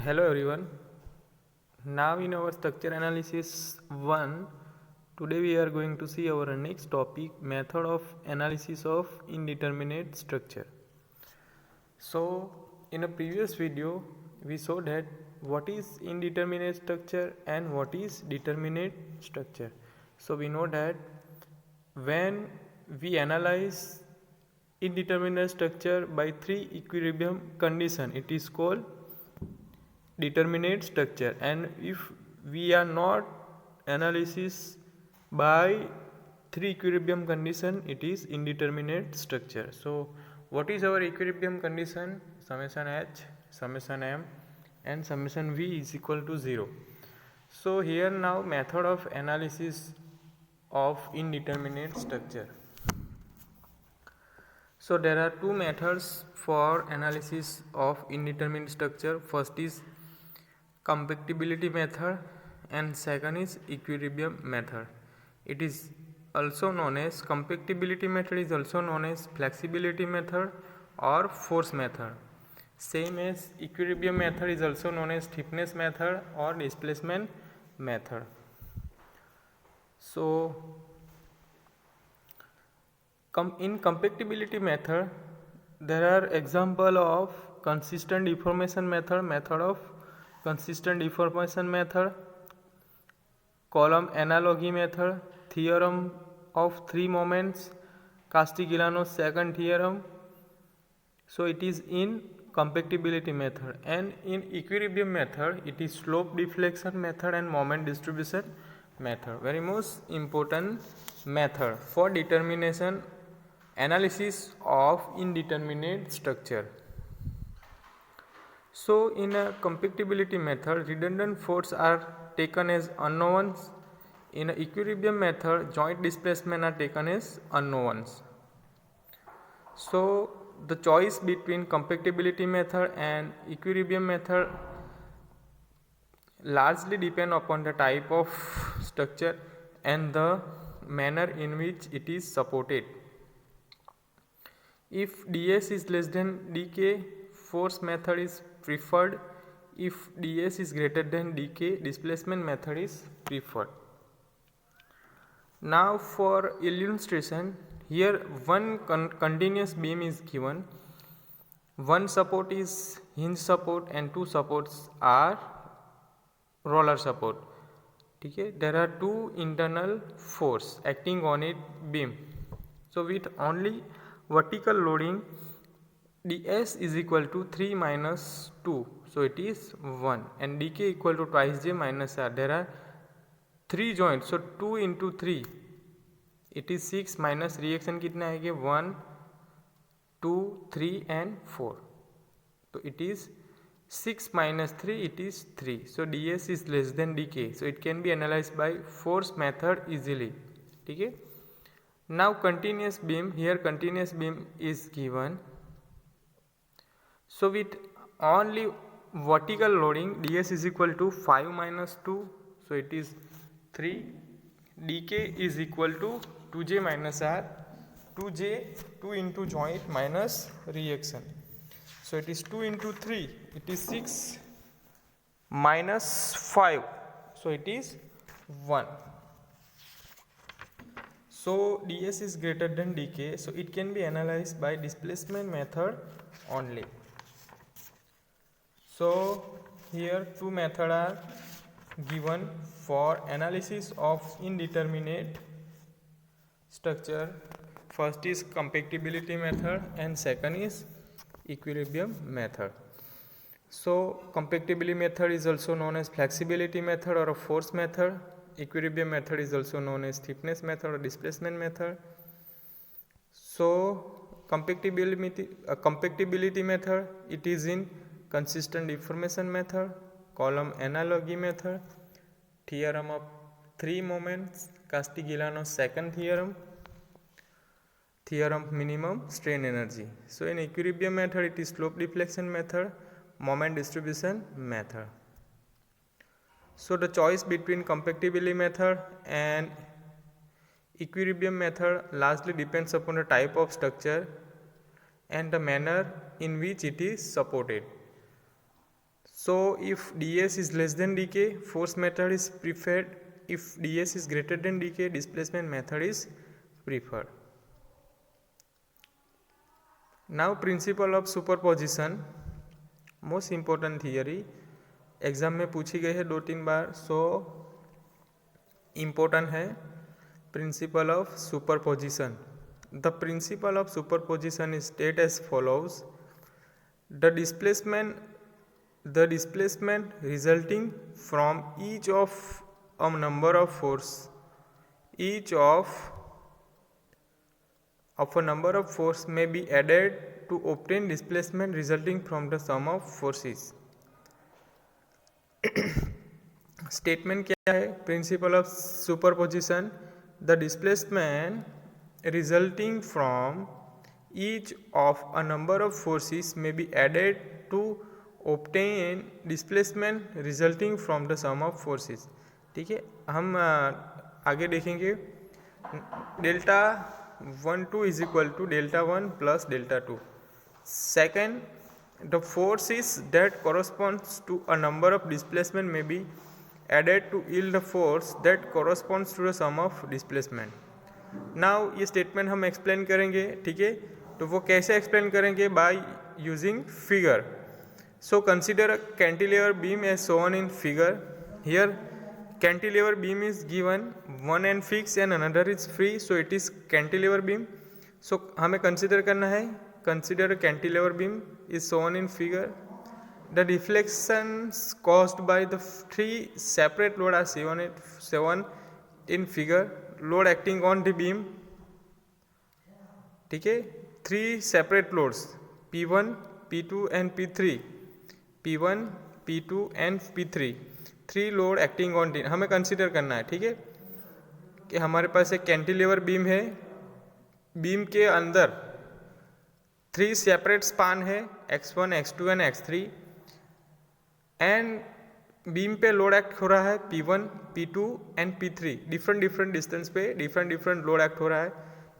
Hello everyone. Now in our structure analysis 1, today we are going to see our next topic, method of analysis of indeterminate structure. So in a previous video we saw that what is indeterminate structure and what is determinate structure. So we know that when we analyze indeterminate structure by three equilibrium condition, it is called determinate structure, and if we are not analysis by three equilibrium condition, it is indeterminate structure. So what is our equilibrium condition? Summation h, summation m and summation v is equal to 0. So here now method of analysis of indeterminate structure. So there are two methods for analysis of indeterminate structure. First is compactibility method and second is equilibrium method. It is also known as compactibility method is also known as flexibility method or force method. Same as equilibrium method is also known as stiffness method or displacement method. So in compactibility method there are example of consistent deformation method, method of consistent deformation method, column analogy method, theorem of three moments, Castigliano's second theorem. So it is in compactibility method, and in equilibrium method it is slope deflection method and moment distribution method. Very most important method for determination analysis of indeterminate structure. So in a compactibility method, redundant forces are taken as unknowns. In an equilibrium method, joint displacement are taken as unknowns. So the choice between compactibility method and equilibrium method largely depend upon the type of structure and the manner in which it is supported. If ds is less than dk, force method is preferred. If ds is greater than dk, displacement method is preferred. Now for illustration, here one continuous beam is given, one support is hinge support and two supports are roller support. Okay, there are two internal force acting on it beam. So with only vertical loading, ds is equal to 3 minus 2, so it is 1, and dk equal to twice j minus r. There are 3 joints, so 2 into 3 it is 6 minus reaction कितना आएगा 1 2 3 and 4, so it is 6 minus 3 it is 3. So ds is less than dk, so it can be analyzed by force method easily. Okay. Now continuous beam, here continuous beam is given. So with only vertical loading, ds is equal to 5 minus 2, so it is 3. dk is equal to 2j minus r, 2j 2 into joint minus reaction, so it is 2 into 3 it is 6 minus 5, so it is 1. So ds is greater than dk, so it can be analyzed by displacement method only. So here two methods are given for analysis of indeterminate structure. First is compactibility method and second is equilibrium method. So compactibility method is also known as flexibility method or a force method. Equilibrium method is also known as stiffness method or displacement method. So compactibility method, it is in consistent deformation method, column analogy method, theorem of three moments, Castigliano's second theorem, theorem of minimum strain energy. So in equilibrium method it is slope deflection method, moment distribution method. So the choice between compactibility method and equilibrium method largely depends upon the type of structure and the manner in which it is supported. So if ds is less than dk, force method is preferred. If ds is greater than dk, displacement method is preferred. Now principle of superposition, most important theory, exam में पूछी गई है 2-3 बार, so important है. Principle of superposition. The principle of superposition is state as follows. द displacement resulting from each of a number of force, each of a number of force may be added to obtain displacement resulting from the sum of forces. Statement क्या है? Principle of superposition, the displacement resulting from each of a number of forces may be added to obtain displacement resulting from the sum of forces. ठीक है, हम आगे देखेंगे. Delta 1 2 is equal to delta 1 plus delta 2. Second, the forces that corresponds to a number of displacement may be added to yield the force that corresponds to the sum of displacement. Now ये statement हम explain करेंगे. ठीक है, तो वो कैसे explain करेंगे? by using figure. So consider a cantilever beam as shown in figure. Here cantilever beam is given, one end fixed and another is free, so it is cantilever beam. So हमें consider करना है. Consider a cantilever beam is shown in figure. The deflections caused by the 3 separate load are shown in figure. Load acting on the beam. ठीक है, 3 separate loads P1, P2 and P3. P1, P2 and P3. 3 load acting on the. हमें consider करना है. ठीक है, कि हमारे पास एक कैंटिलीवर बीम है. बीम के अंदर 3 सेपरेट स्पान है, x1, x2 and x3, and beam पे लोड एक्ट हो रहा है P1, P2 and P3. Different distance पे डिफरेंट लोड एक्ट हो रहा है.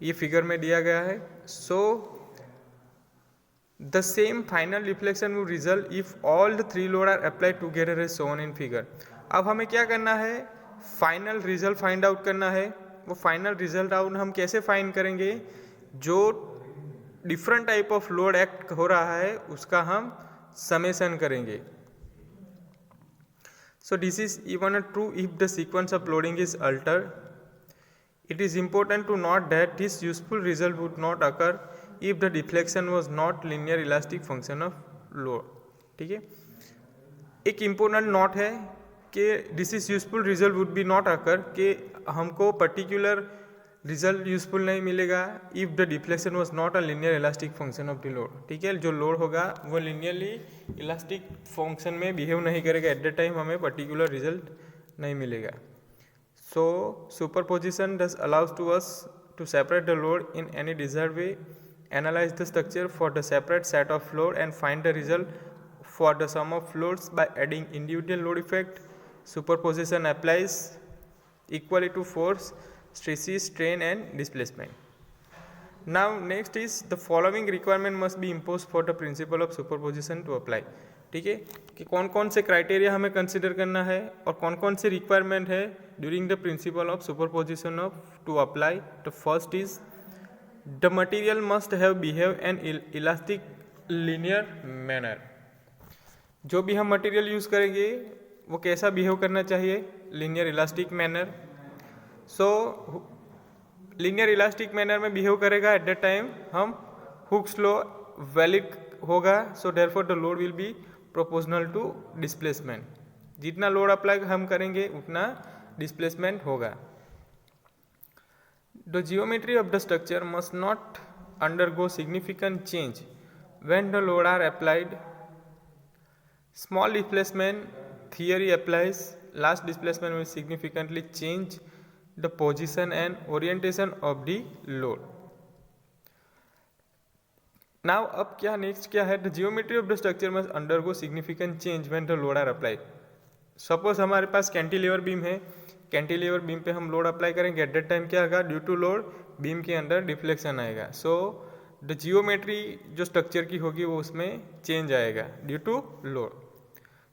ये फिगर में दिया गया है. So the same final reflection will result if all the 3 load are applied together as shown in figure. अब हमें क्या करना है? फाइनल रिजल्ट फाइंड आउट करना है. वो फाइनल रिजल्ट आउट हम कैसे फाइंड करेंगे? जो different type of load act हो रहा है उसका हम समेशन करेंगे. So this is even true if the sequence of loading is alter. It is important to note that this useful result would not occur if the deflection was not linear elastic function of load. ठीक है, एक important note है कि this is useful result would be not occur, कि हमको particular result useful नहीं मिलेगा if the deflection was not a linear elastic function of the load. ठीक है, जो लोड होगा वो लीनियरली इलास्टिक फंक्शन में बिहेव नहीं करेगा. एट द टाइम हमें पर्टिकुलर रिजल्ट नहीं मिलेगा. So superposition does allows to us to separate the load in any desired way, analyse the structure for the separate set of load and find the result for the sum of loads by adding individual load effect. Superposition applies equally to force, stresses, strain and displacement. Now next is the following requirement must be imposed for the principle of superposition to apply. ठीक है, कि कौन कौन से criteria हमें consider करना है और कौन कौन से रिक्वायरमेंट है during the principle of superposition of to apply. The first is the material must have behave an elastic linear manner. जो भी हम मटीरियल यूज करेंगे वो कैसा बिहेव करना चाहिए? Linear elastic manner. So linear elastic manner में बिहेव करेगा. एट द टाइम हम हुक्स लॉ वैलिड होगा. So therefore the load will be proportional to displacement. जितना लोड अप्लाई हम करेंगे उतना डिस्प्लेसमेंट होगा. The geometry of the structure must not undergo significant change when the load are applied. Small displacement theory applies. Large displacement will significantly change the position and orientation of the load. Now अब क्या next क्या है? The geometry of the structure must undergo significant change when the load are applied. Suppose हमारे पास cantilever beam है. Cantilever beam पे हम load apply करेंगे. Eight that time क्या होगा? ड्यू टू लोड बीम के अंदर डिफ्लेक्शन आएगा. सो द जियोमेट्री जो स्ट्रक्चर की होगी वो उसमें चेंज आएगा due to load.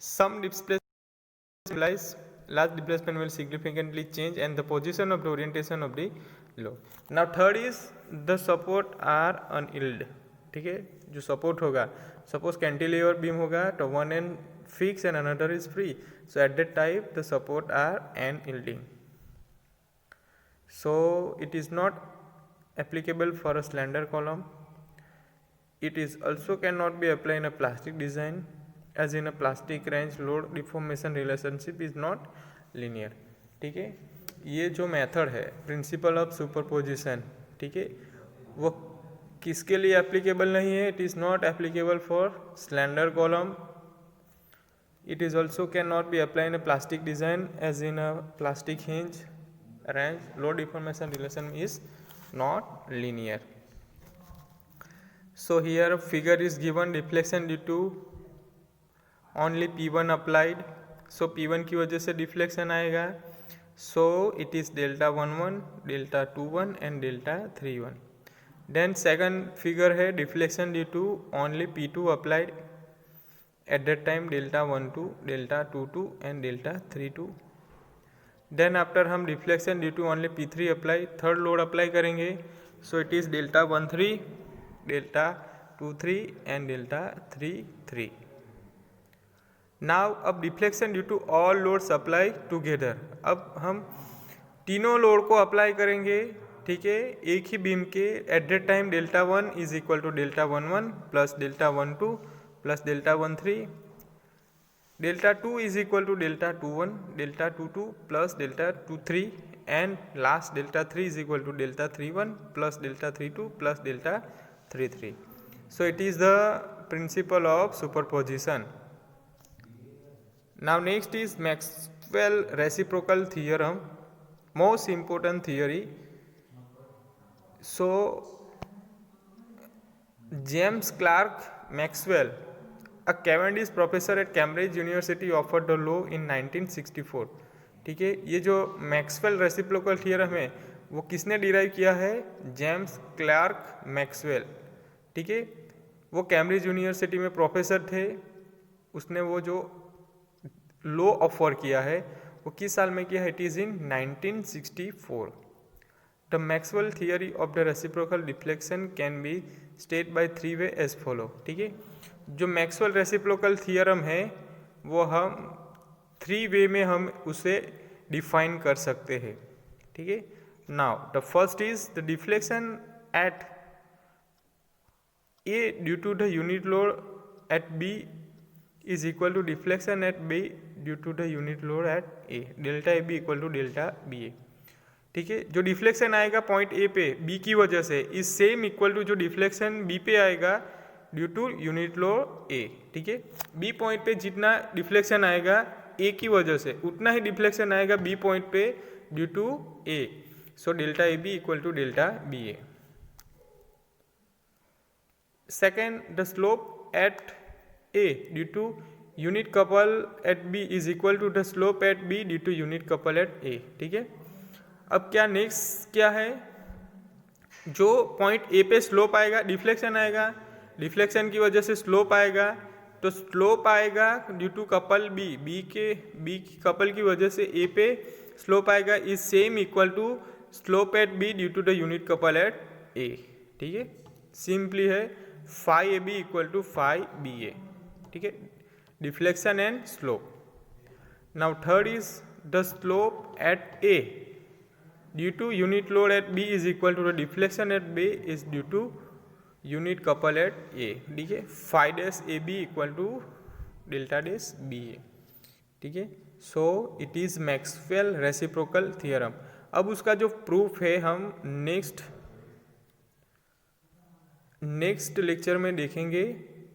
Some displacement implies large displacement will significantly change and the position of the orientation of the load. Now third is the support are unyielded. ठीक है, जो support होगा, सपोज कैंटिलीवर बीम होगा तो one end fix and another is free, so at that type the support are unyielding. So it is not applicable for a slender column. It is also cannot be applied in a plastic design, as in a plastic range load deformation relationship is not linear. ठीक है, ये जो method है principle of superposition, ठीक है, वो किसके लिए एप्लीकेबल नहीं है? It is not applicable for slender column. It is also can not be apply in a plastic design, as in a plastic hinge range load deformation relation is not linear. So here a figure is given, deflection due to only P1 applied. So P1 की वजह से deflection आएगा. So it is delta 11, delta 21 and delta 31. Then second figure है deflection due to only P2 applied. At that time delta 12, delta 22 and delta 32. Then after हम deflection due to only P3 apply, third load apply करेंगे. So it is delta 13, delta 23 and delta 33. Now अब deflection due to all loads apply together. अब हम तीनों load को apply करेंगे, ठीक है, एक ही बीम के. At that time delta 1 is equal to delta 11 plus delta 12 plus delta 13. Delta 2 is equal to delta 21, delta 22 plus delta 23 and last delta 3 is equal to delta 31 plus delta 32 plus delta 33. So it is the principle of superposition. Now next is Maxwell reciprocal theorem, most important theory. So James Clerk Maxwell, A Cavendish professor at Cambridge University offered the law in 1964. ठीक है, ये जो Maxwell reciprocal theorem है वो किसने derive किया है? James Clerk Maxwell. ठीक है, वो कैम्ब्रिज यूनिवर्सिटी में प्रोफेसर थे. उसने वो जो लॉ ऑफर किया है वो किस साल में किया है? It is in 1964. The Maxwell theory of the reciprocal deflection can be state by three way as follow. ठीक है, जो मैक्सवेल रेसिप्रोकल थियरम है वो हम थ्री वे में हम उसे डिफाइन कर सकते हैं. ठीक है, now the first is the deflection at A due to the unit load at B is equal to deflection at B due to the unit load at A. Delta A B equal to delta B A. ठीक है, जो deflection आएगा point A पे B की वजह से is same equal to जो deflection B पे आएगा due to unit load A. ठीक है, बी पॉइंट पे जितना डिफ्लेक्शन आएगा ए की वजह से उतना ही डिफ्लेक्शन आएगा बी पॉइंट पे due to A. So delta A B equal to delta B A. Second, the slope at A due to unit couple at B is equal to the slope at B due to unit couple at A. ठीक है, अब क्या next क्या है? जो point A पे slope आएगा, deflection आएगा, डिफ्लेक्शन की वजह से स्लोप आएगा, तो स्लोप आएगा due to couple B, B की कपल की वजह से ए पे स्लोप आएगा is same equal to slope at B due to the unit couple at A. ठीक है, सिंपली है phi A B equal to phi B A. ठीक है, deflection and slope. Now third is the slope at A due to unit load at B is equal to the deflection at B is due to unit couple at A. ठीक है, phi dash A B equal to delta dash B A. ठीक है, so it is Maxwell reciprocal theorem. अब उसका जो proof है हम next lecture में देखेंगे.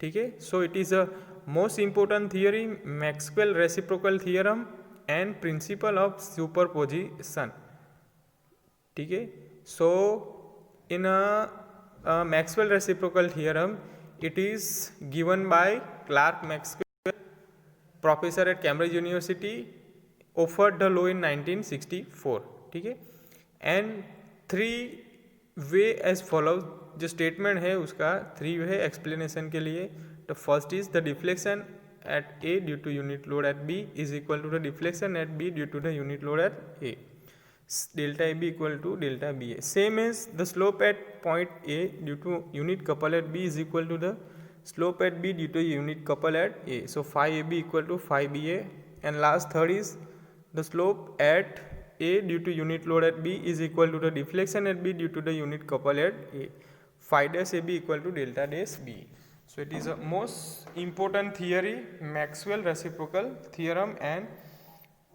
ठीक है, so it is a most important theory, Maxwell reciprocal theorem and principal of superposition. ठीक है, सो इन Maxwell reciprocal theorem, it is given by Clerk Maxwell, professor at Cambridge University, offered the law in 1964. ठीक है, and three way as follows. जो statement है उसका three way explanation के लिए. The first is the deflection at A due to unit load at B is equal to the deflection at B due to the unit load at A. Delta AB equal to delta BA. Same as the slope at point A due to unit couple at B is equal to the slope at B due to unit couple at A. So phi AB equal to phi BA. And last third is the slope at A due to unit load at B is equal to the deflection at B due to the unit couple at A. Phi dash AB equal to delta dash B. So it is a most important theory, Maxwell reciprocal theorem and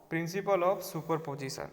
principle of superposition.